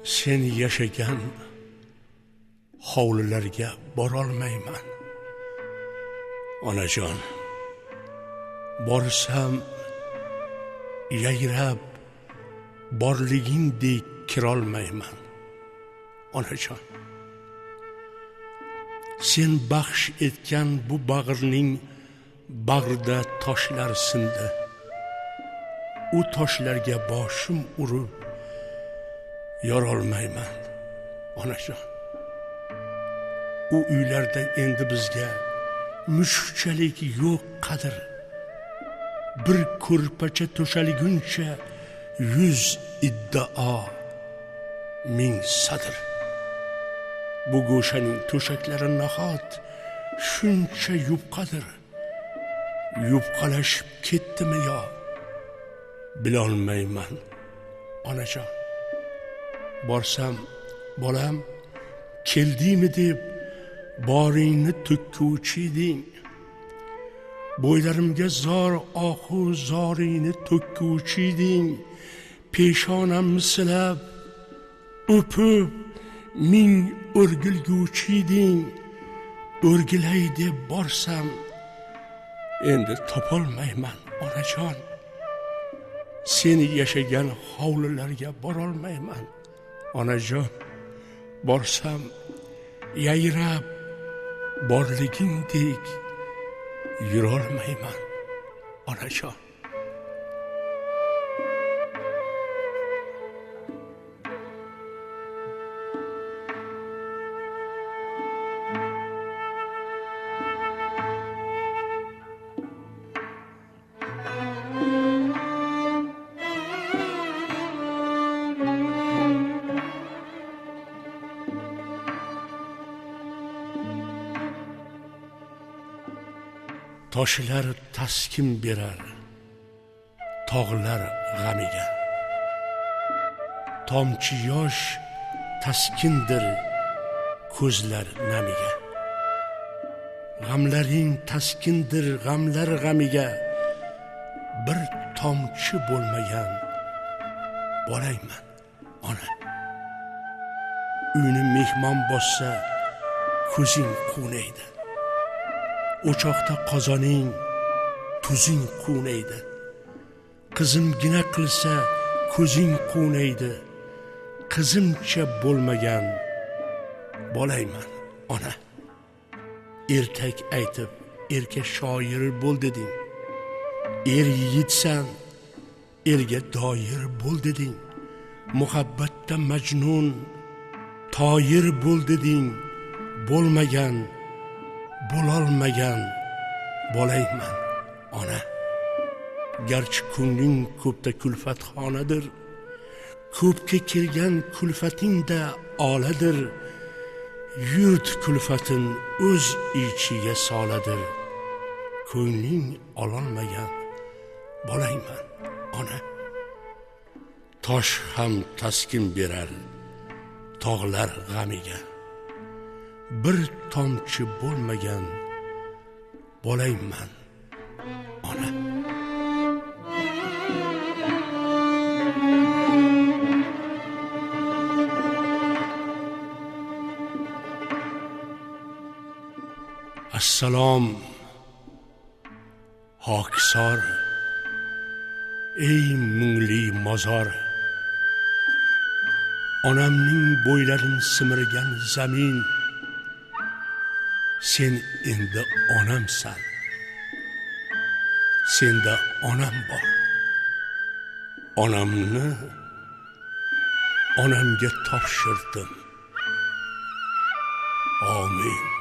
sen yashagan hovlilarga borolmayman. Onajon, borsam yayrab borligingdek kirolmayman. Onajon, sen baxsh etgan bu bag'rning bag'rida toshlar sindi. U toshlarga boshim urib yorolmayman. Onajon, u uylarda endi bizga mushukchalik yo'q qadr. Bir ko'rpacha to'shalguncha 100 iddao, 1000 sadr. Bu go'shaning to'shaklari nahot shuncha yupqadir. Yupqalashib ketdimi yo? Bilolmayman. Onajon, borsam bolam keldingmi deb boringni to'kkuvchi eding. Bo'ylarimga zor ohu zoringni to'kkuvchi eding. Peshonamni silab o'pib ming o'rgilguvchi eding. O'rgilay deb borsam endi topolmayman. Onajon, seni yashagan hovlilarga borolmayman. Onajon, borsam yayrab borligingdek yurolmayman. Onajon, toshlar taskin berar tog'lar g'amiga. Tomchi yosh taskindir ko'zlar namiga. G'amlaring taskindir g'amlar g'amiga. Bir tomchi bo'lmagan bolayman. Ona, uyni mehmon bossa ko'zing quvnaydi. O'choqda qozoning tuzing quvnaydi. Qizimgina qilsa ko'zing quvnaydi. Qizimcha bo'lmagan bolayman. Ona, erkak aytib erka shoir bo'l deding. Er yigitsan, erga doir bo'l deding. Muhabbatda majnun toyir bo'l deding. Bo'lmagan, bo'lolmagan bolayman. Ona, garchi ko'ngling ko'pda kulfatxonadir, ko'pga kelgan kulfatingda oladir. Yurt kulfatin o'z ichiga soladir. Ko'ngling ololmagan bolayman. Ona, tosh ham taskin berar tog'lar g'amiga. Bir tomchi bo'lmagan bolayman. Ona, assalom hokisor, ey mungli mozor. Onamning bo'ylarin simirgan zamin, sen endi onamsan. Senda onam bor. Onamni onamga topshirdim. Amin.